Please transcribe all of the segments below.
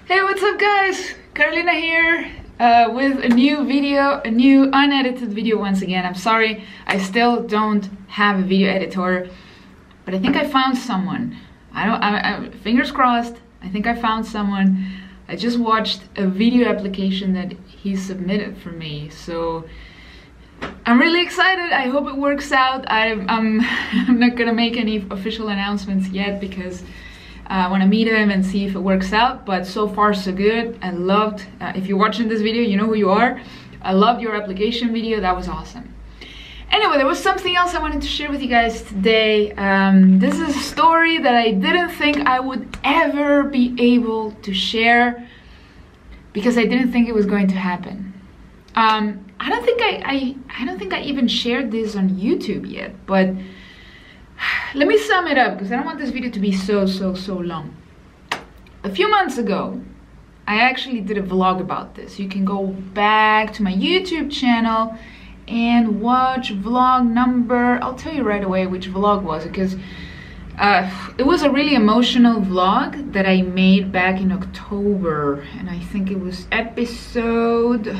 Hey, what's up guys? Carolina here with a new video, a new unedited video once again. I'm sorry, I still don't have a video editor, but I think I found someone. Fingers crossed, I think I found someone. I just watched a video application that he submitted for me, so I'm really excited. I hope it works out. I'm not gonna make any official announcements yet because I want to meet him and see if it works out, but so far so good. I loved, if you're watching this video, you know who you are. I loved your application video, that was awesome. Anyway, there was something else I wanted to share with you guys today. This is a story that I didn't think I would ever be able to share because I didn't think it was going to happen. I don't think I even shared this on YouTube yet, but let me sum it up because I don't want this video to be so long. A few months ago, I actually did a vlog about this. You can go back to my YouTube channel and watch vlog number, I'll tell you right away which vlog was it, because it was a really emotional vlog that I made back in October, and I think it was episode,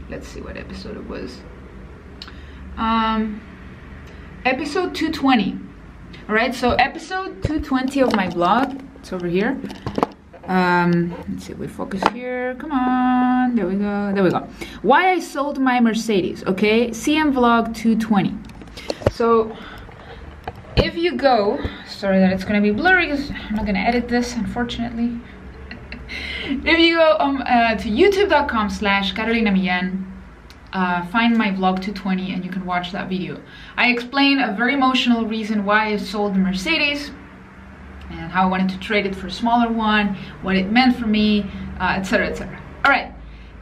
let's see what episode it was. Episode 220. All right, so episode 220 of my vlog, it's over here. Let's see, we focus here, come on, there we go. Why I sold my Mercedes, okay, CM vlog 220. So if you go, sorry that it's gonna be blurry because I'm not gonna edit this, unfortunately. If you go to youtube.com/Carolina Millan, find my vlog 220 and you can watch that video. I explain a very emotional reason why I sold the Mercedes and how I wanted to trade it for a smaller one, what it meant for me, etc, etc. All right,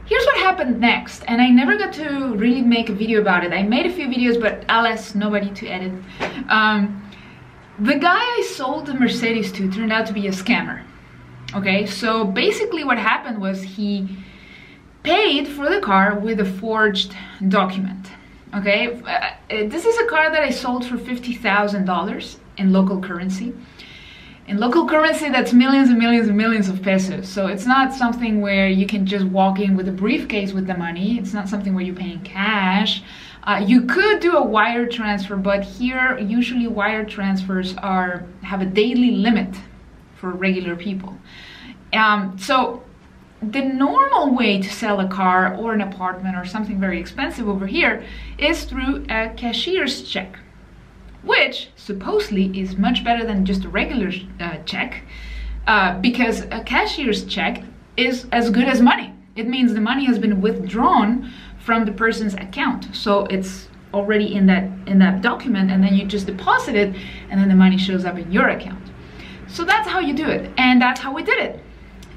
here's what happened next, and I never got to really make a video about it. I made a few videos, but alas, nobody to edit. The guy I sold the Mercedes to turned out to be a scammer. Okay, so basically what happened was he paid for the car with a forged document. Okay, this is a car that I sold for $50,000 in local currency. In local currency, that's millions and millions and millions of pesos. So it's not something where you can just walk in with a briefcase with the money. It's not something where you're paying cash. You could do a wire transfer, but here usually wire transfers have a daily limit for regular people. So the normal way to sell a car or an apartment or something very expensive over here is through a cashier's check, which supposedly is much better than just a regular check, because a cashier's check is as good as money. It means the money has been withdrawn from the person's account, so it's already in that document, and then you just deposit it and then the money shows up in your account. So that's how you do it, and that's how we did it.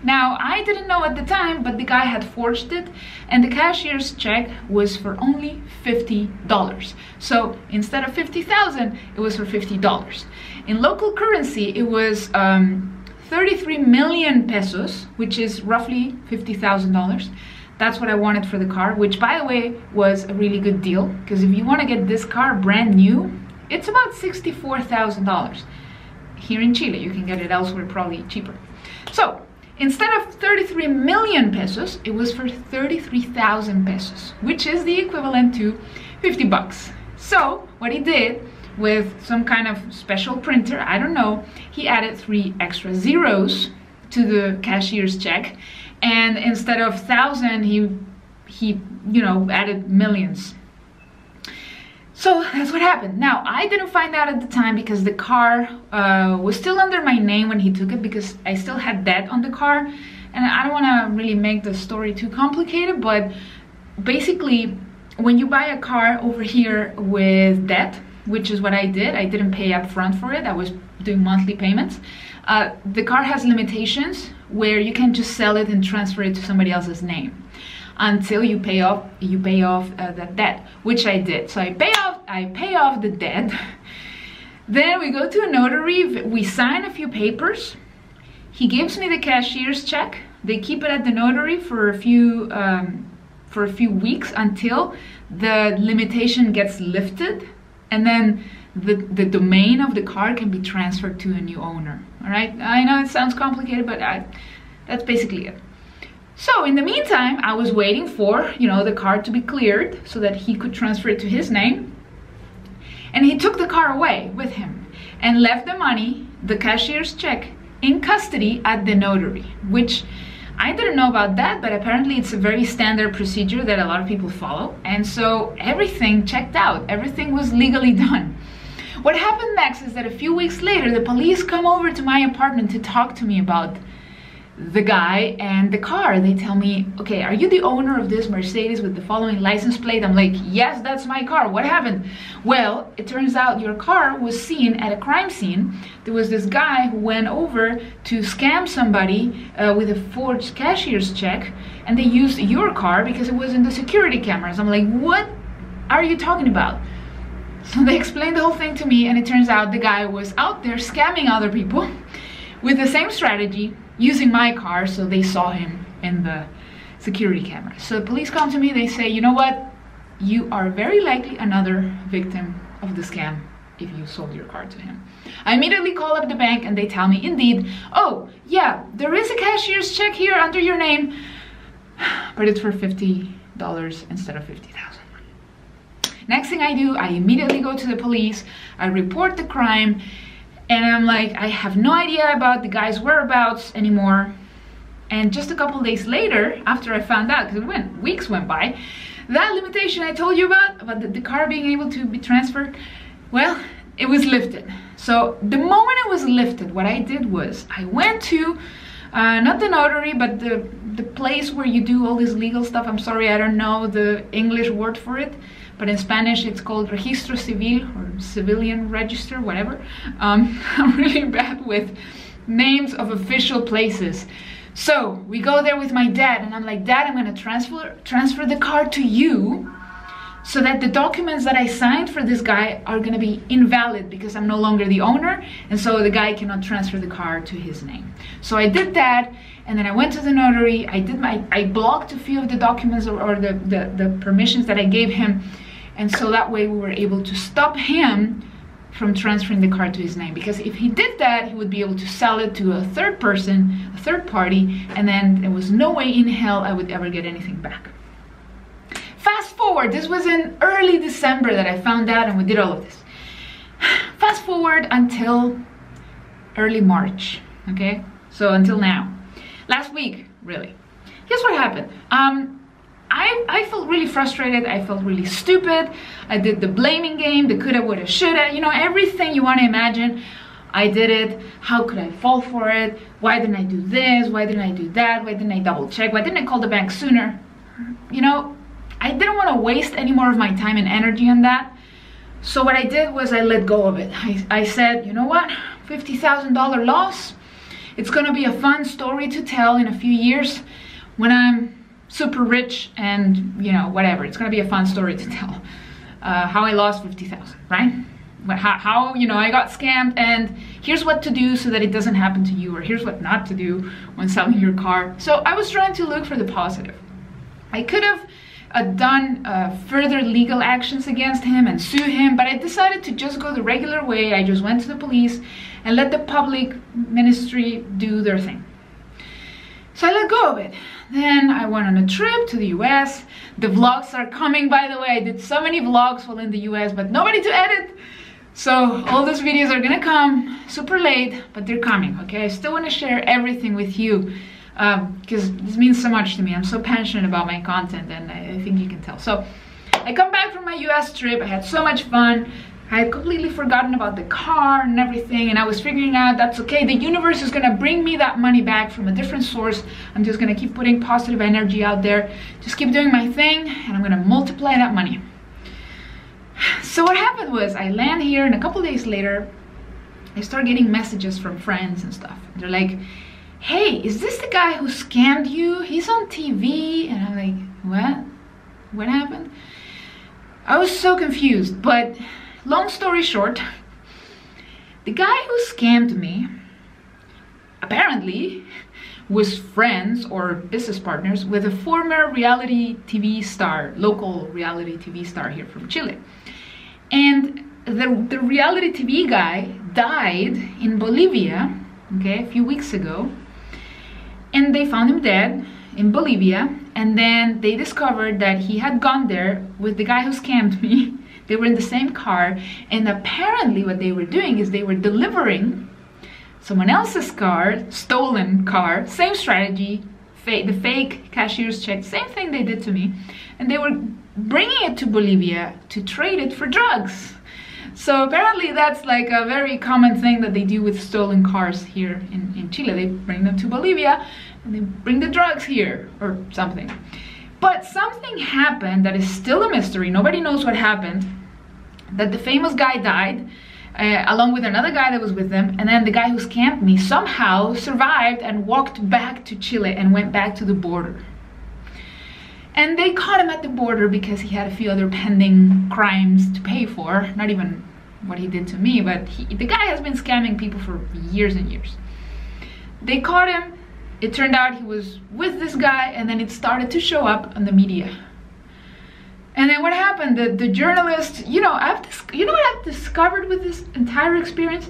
Now, I didn't know at the time, but the guy had forged it, and the cashier's check was for only $50. So instead of 50,000, it was for $50. In local currency, it was 33 million pesos, which is roughly $50,000. That's what I wanted for the car, which, by the way, was a really good deal, because if you want to get this car brand new, it's about $64,000. Here in Chile, you can get it elsewhere probably cheaper. So instead of 33 million pesos, it was for 33,000 pesos, which is the equivalent to 50 bucks. So what he did with some kind of special printer, I don't know, he added 3 extra zeros to the cashier's check, and instead of 1,000, he added millions. So that's what happened. Now, I didn't find out at the time because the car was still under my name when he took it, because I still had debt on the car. And I don't want to really make the story too complicated, but basically, when you buy a car over here with debt, which is what I did, I didn't pay up front for it, I was doing monthly payments. The car has limitations where you can just sell it and transfer it to somebody else's name until you pay off that debt, which I did. So I pay off the debt. Then we go to a notary, we sign a few papers. He gives me the cashier's check. They keep it at the notary for a few weeks until the limitation gets lifted, and then the domain of the car can be transferred to a new owner. All right, I know it sounds complicated, but That's basically it. So in the meantime, I was waiting for, you know, the car to be cleared so that he could transfer it to his name. And he took the car away with him and left the money, the cashier's check, in custody at the notary, which I didn't know about that, but apparently it's a very standard procedure that a lot of people follow. And so everything checked out, everything was legally done. What happened next is that a few weeks later, the police come over to my apartment to talk to me about the guy and the car. They tell me, okay, are you the owner of this Mercedes with the following license plate? I'm like, yes, that's my car. What happened? Well, it turns out your car was seen at a crime scene. There was this guy who went over to scam somebody with a forged cashier's check, and they used your car because it was in the security cameras. I'm like, what are you talking about? So they explained the whole thing to me, and it turns out the guy was out there scamming other people with the same strategy, using my car, so they saw him in the security camera. So the police come to me, they say, you know what? You are very likely another victim of the scam if you sold your car to him. I immediately call up the bank and they tell me, indeed, oh yeah, there is a cashier's check here under your name, but it's for $50 instead of $50,000. Next thing I do, I immediately go to the police, I report the crime, and I'm like, I have no idea about the guy's whereabouts anymore. And just a couple days later, after I found out, because weeks went by, that limitation I told you about the car being able to be transferred, well, it was lifted. So the moment it was lifted, what I did was, I went to, not the notary, but the place where you do all this legal stuff. I'm sorry, I don't know the English word for it, but in Spanish it's called registro civil or civilian register, whatever. I'm really bad with names of official places. So we go there with my dad and I'm like, Dad, I'm gonna transfer the car to you so that the documents that I signed for this guy are gonna be invalid because I'm no longer the owner, and so the guy cannot transfer the car to his name. So I did that, and then I went to the notary, I blocked a few of the documents or the permissions that I gave him, and so that way we were able to stop him from transferring the car to his name, because if he did that, he would be able to sell it to a third person, a third party, and then there was no way in hell I would ever get anything back. Fast forward, this was in early December that I found out and we did all of this. Fast forward until early March, okay? So until now. Last week, really. Here's what happened. I felt really frustrated, I felt really stupid. I did the blaming game, the coulda, woulda, shoulda, you know, everything you want to imagine. I did it. How could I fall for it? Why didn't I do this? Why didn't I do that? Why didn't I double check? Why didn't I call the bank sooner? You know, I didn't want to waste any more of my time and energy on that. So what I did was I let go of it. I said, you know what? $50,000 loss. It's going to be a fun story to tell in a few years when I'm super rich and, you know, whatever. It's going to be a fun story to tell. How I lost 50,000, right? How, you know, I got scammed, and here's what to do so that it doesn't happen to you, or here's what not to do when selling your car. So I was trying to look for the positive. I could have done further legal actions against him and sue him, but I decided to just go the regular way. I just went to the police and let the public ministry do their thing. So I let go of it. Then I went on a trip to the US. The vlogs are coming, by the way. I did so many vlogs while in the US, but nobody to edit. So all those videos are gonna come super late, but they're coming, okay? I still wanna share everything with you because this means so much to me. I'm so passionate about my content, and I think you can tell. So I come back from my US trip. I had so much fun. I had completely forgotten about the car and everything, and I was figuring out that's okay. The universe is gonna bring me that money back from a different source. I'm just gonna keep putting positive energy out there, just keep doing my thing, and I'm gonna multiply that money. So what happened was I land here, and a couple days later, I start getting messages from friends and stuff. They're like, hey, is this the guy who scammed you? He's on TV. And I'm like, what? What happened? I was so confused, but long story short, the guy who scammed me apparently was friends or business partners with a former reality TV star, local reality TV star here from Chile. And the reality TV guy died in Bolivia, okay, a few weeks ago. And they found him dead in Bolivia. And then they discovered that he had gone there with the guy who scammed me. They were in the same car. And apparently what they were doing is they were delivering someone else's car, stolen car, same strategy, the fake cashier's check, same thing they did to me. And they were bringing it to Bolivia to trade it for drugs. So apparently that's like a very common thing that they do with stolen cars here in Chile. They bring them to Bolivia and they bring the drugs here or something. But something happened that is still a mystery. Nobody knows what happened. That the famous guy died along with another guy that was with them. And then the guy who scammed me somehow survived and walked back to Chile and went back to the border. And they caught him at the border because he had a few other pending crimes to pay for. Not even what he did to me, but the guy has been scamming people for years and years. They caught him. It turned out he was with this guy, and then it started to show up on the media. And then what happened? The journalist, you know what I've discovered with this entire experience?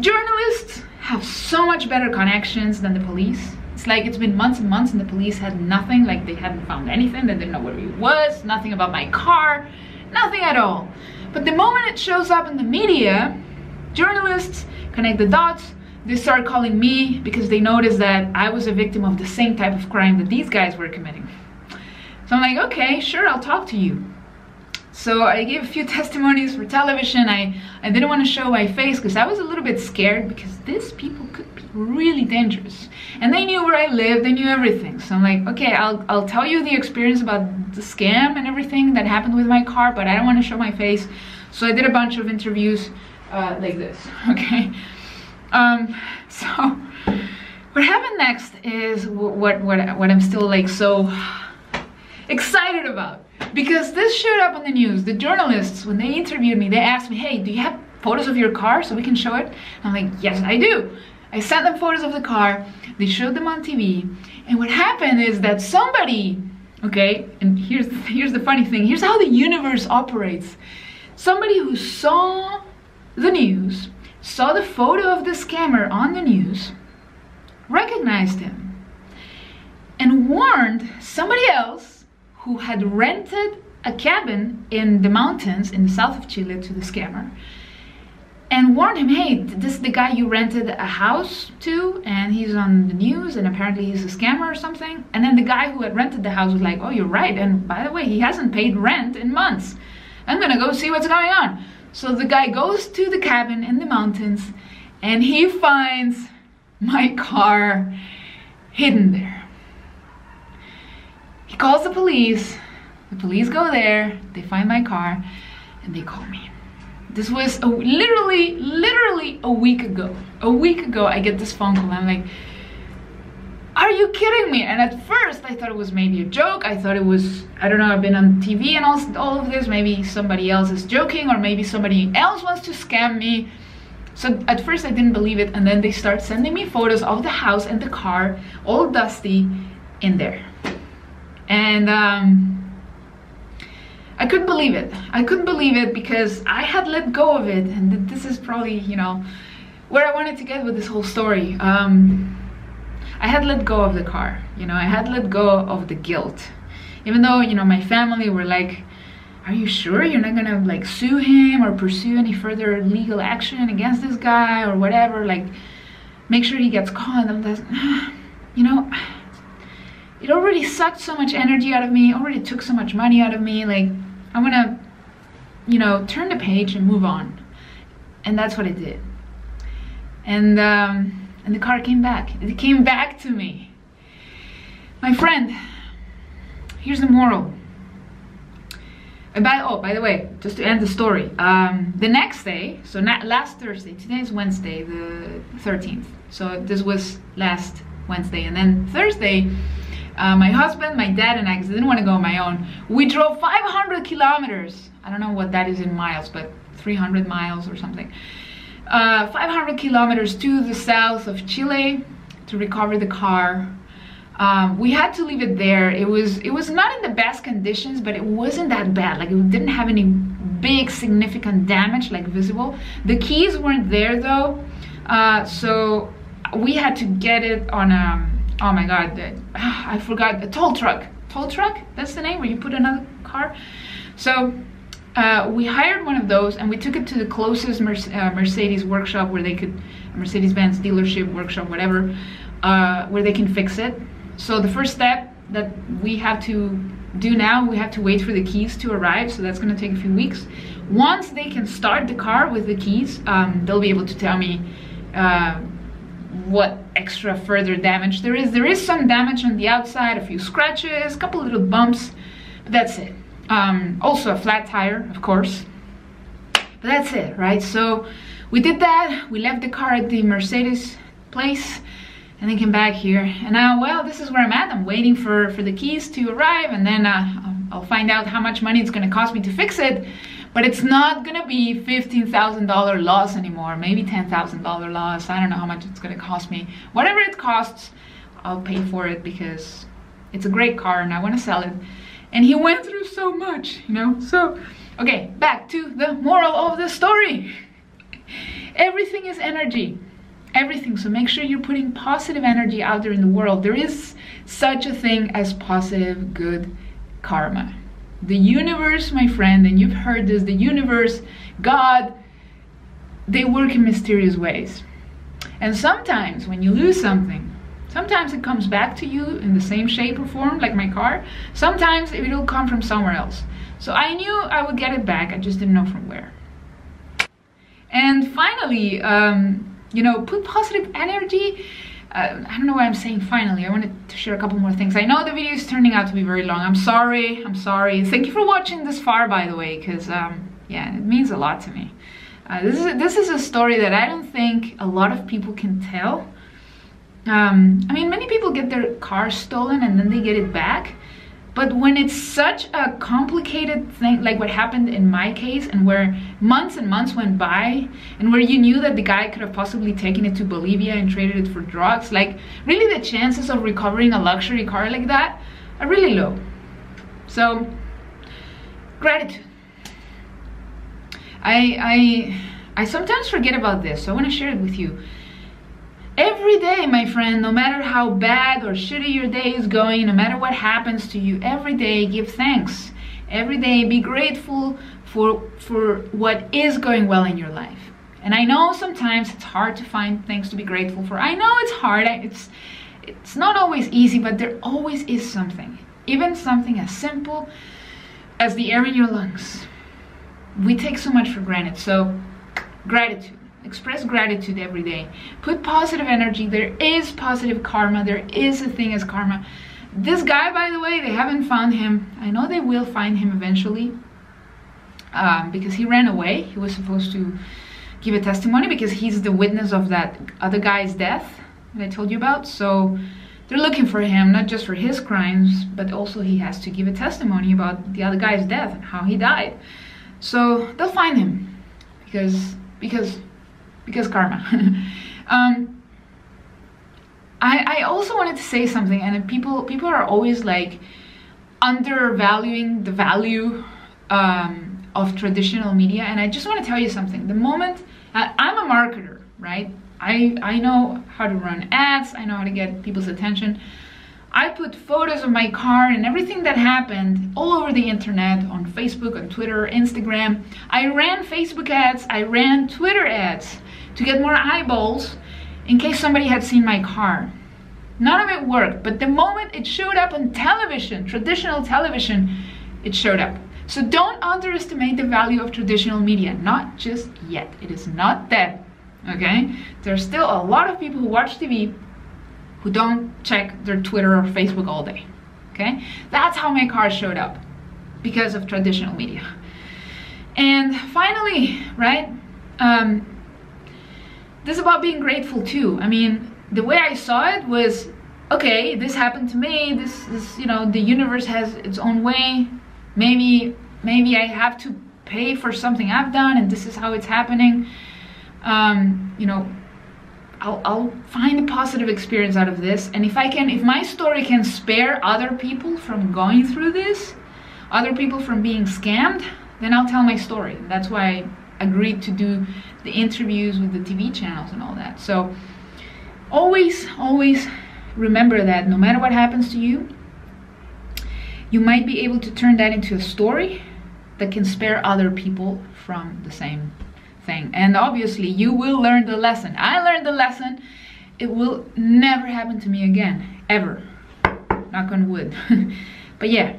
Journalists have so much better connections than the police. It's like it's been months and months and the police had nothing, like they hadn't found anything, they didn't know where he was, nothing about my car, nothing at all. But the moment it shows up in the media, journalists connect the dots, they start calling me because they noticed that I was a victim of the same type of crime that these guys were committing. So I'm like, okay, sure, I'll talk to you. So I gave a few testimonies for television. I didn't want to show my face because I was a little bit scared because these people could be really dangerous. And they knew where I lived, they knew everything. So I'm like, okay, I'll tell you the experience about the scam and everything that happened with my car, but I don't want to show my face. So I did a bunch of interviews like this, okay? So what happened next is what I'm still like so excited about. Because this showed up on the news. The journalists, when they interviewed me, they asked me, hey, do you have photos of your car so we can show it? I'm like, yes, I do. I sent them photos of the car. They showed them on TV. And what happened is that somebody, okay, and here's the funny thing. Here's how the universe operates. Somebody who saw the news, saw the photo of the scammer on the news, recognized him, and warned somebody else who had rented a cabin in the mountains in the south of Chile to the scammer, and warned him, hey, this is the guy you rented a house to, and he's on the news, and apparently he's a scammer or something. And then the guy who had rented the house was like, oh, you're right, and by the way, he hasn't paid rent in months. I'm gonna go see what's going on. So the guy goes to the cabin in the mountains, and he finds my car hidden there. He calls the police go there, they find my car, and they call me. This was literally a week ago. A week ago I get this phone call, I'm like, are you kidding me? And at first I thought it was maybe a joke. I thought it was, I don't know, I've been on TV and all of this, maybe somebody else is joking, or maybe somebody else wants to scam me. So at first I didn't believe it, and then they start sending me photos of the house and the car, all dusty, in there. And I couldn't believe it. I couldn't believe it because I had let go of it, and this is probably, you know, where I wanted to get with this whole story. I had let go of the car, you know, I had let go of the guilt. Even though, you know, my family were like, are you sure you're not gonna like sue him or pursue any further legal action against this guy or whatever, like make sure he gets caught? And I'm you know, it already sucked so much energy out of me, already took so much money out of me, like I'm gonna, you know, turn the page and move on. And that's what I did. And the car came back. It came back to me. My friend, here's the moral. By the way, just to end the story, the next day, so not last Thursday, today is Wednesday, the 13th. So this was last Wednesday, and then Thursday, my husband, my dad, and I, because I didn't want to go on my own, we drove 500 kilometers. I don't know what that is in miles, but 300 miles or something. 500 kilometers to the south of Chile to recover the car. We had to leave it there. It was not in the best conditions, but it wasn't that bad. Like it didn't have any big significant damage, like visible. The keys weren't there though, so we had to get it on oh my god, I forgot, a tow truck. Tow truck, that's the name, where you put another car. So we hired one of those and we took it to the closest Mercedes workshop where they could, Mercedes-Benz dealership, workshop, whatever, where they can fix it. So the first step that we have to do now, we have to wait for the keys to arrive, so that's going to take a few weeks. Once they can start the car with the keys, they'll be able to tell me what extra further damage there is. There is some damage on the outside, a few scratches, a couple little bumps, but that's it. Also a flat tire, of course, but that's it, right? So we did that. We left the car at the Mercedes place and then came back here, and now, well, this is where I'm at. I'm waiting for the keys to arrive, and then I'll find out how much money it's going to cost me to fix it. But it's not going to be $15,000 loss anymore, maybe $10,000 loss. I don't know how much it's going to cost me. Whatever it costs, I'll pay for it, because it's a great car and I want to sell it. And he went through so much, you know. So, okay, back to the moral of the story. Everything is energy. Everything. So make sure you're putting positive energy out there in the world. There is such a thing as positive, good karma. The universe, my friend, and you've heard this, the universe, God, they work in mysterious ways. And sometimes when you lose something, sometimes it comes back to you in the same shape or form, like my car. Sometimes it'll come from somewhere else. So I knew I would get it back, I just didn't know from where. And finally, you know, put positive energy. I don't know why I'm saying finally. I wanted to share a couple more things. I know the video is turning out to be very long. I'm sorry. Thank you for watching this far, by the way, because yeah, it means a lot to me. This is a story that I don't think a lot of people can tell. I mean, many people get their car stolen and then they get it back. But when it's such a complicated thing, like what happened in my case, and where months and months went by, and where you knew that the guy could have possibly taken it to Bolivia and traded it for drugs, like really the chances of recovering a luxury car like that are really low. So, gratitude. I sometimes forget about this, so I want to share it with you. Every day, my friend, no matter how bad or shitty your day is going, no matter what happens to you, every day give thanks. Every day be grateful for what is going well in your life. And I know sometimes it's hard to find things to be grateful for. I know it's hard. It's not always easy, but there always is something. Even something as simple as the air in your lungs. We take so much for granted. So, gratitude. Express gratitude every day. Put positive energy. There is positive karma. There is a thing as karma. This guy, by the way, they haven't found him. I know they will find him eventually, because he ran away. He was supposed to give a testimony because he's the witness of that other guy's death that I told you about. So they're looking for him, not just for his crimes, but also he has to give a testimony about the other guy's death and how he died. So they'll find him because karma. I also wanted to say something, and people are always like undervaluing the value of traditional media, and I just want to tell you something. The moment I'm a marketer, right? I know how to run ads. I know how to get people's attention. I put photos of my car and everything that happened all over the internet, on Facebook, on Twitter, Instagram. I ran Facebook ads, I ran Twitter ads to get more eyeballs in case somebody had seen my car. None of it worked, but the moment it showed up on television, traditional television, it showed up. So don't underestimate the value of traditional media, not just yet. It is not dead, okay? There's still a lot of people who watch TV who don't check their Twitter or Facebook all day, okay? That's how my car showed up, because of traditional media. And finally, right, this is about being grateful too. I mean, the way I saw it was, okay, this happened to me, this you know, the universe has its own way. Maybe I have to pay for something I've done, and this is how it's happening. You know, I'll find a positive experience out of this, and if my story can spare other people from going through this, other people from being scammed, then I'll tell my story. That's why I agreed to do the interviews with the TV channels and all that. So always remember that no matter what happens to you, you might be able to turn that into a story that can spare other people from the same thing. And obviously you will learn the lesson. I learned the lesson. It will never happen to me again, ever. Knock on wood. But yeah.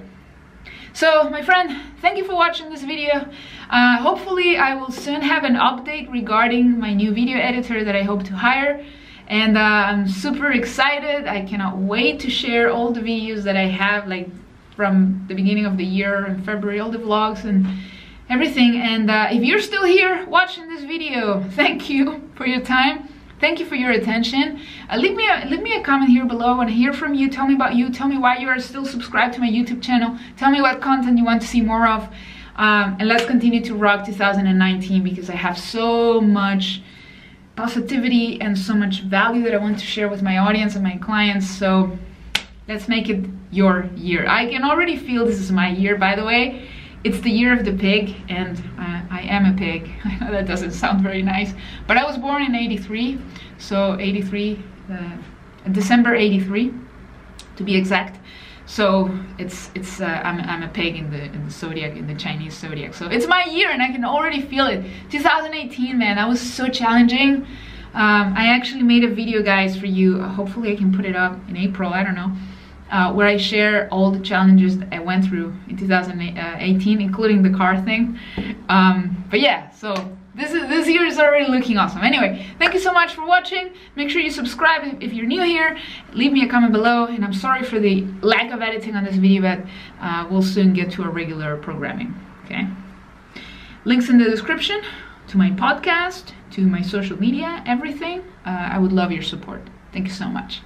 So my friend, thank you for watching this video. Hopefully I will soon have an update regarding my new video editor that I hope to hire. And I'm super excited. I cannot wait to share all the videos that I have, like from the beginning of the year in February, all the vlogs and everything. And if you're still here watching this video, thank you for your time. Thank you for your attention. Leave me a comment here below. I want to hear from you. Tell me about you. Tell me why you are still subscribed to my YouTube channel. Tell me what content you want to see more of. And let's continue to rock 2019, because I have so much positivity and so much value that I want to share with my audience and my clients. So let's make it your year. I can already feel this is my year, by the way. It's the year of the pig, and I am a pig. I know that doesn't sound very nice, but I was born in 83, so 83, December 83, to be exact. So I'm a pig in the zodiac, in the Chinese zodiac. So it's my year, and I can already feel it. 2018, man, that was so challenging. I actually made a video, guys, for you. Hopefully I can put it up in April, I don't know. Where I share all the challenges that I went through in 2018, including the car thing. But yeah, so this year is already looking awesome. Anyway, thank you so much for watching. Make sure you subscribe if you're new here. Leave me a comment below, and I'm sorry for the lack of editing on this video, but we'll soon get to our regular programming, okay? Links in the description to my podcast, to my social media, everything. I would love your support. Thank you so much.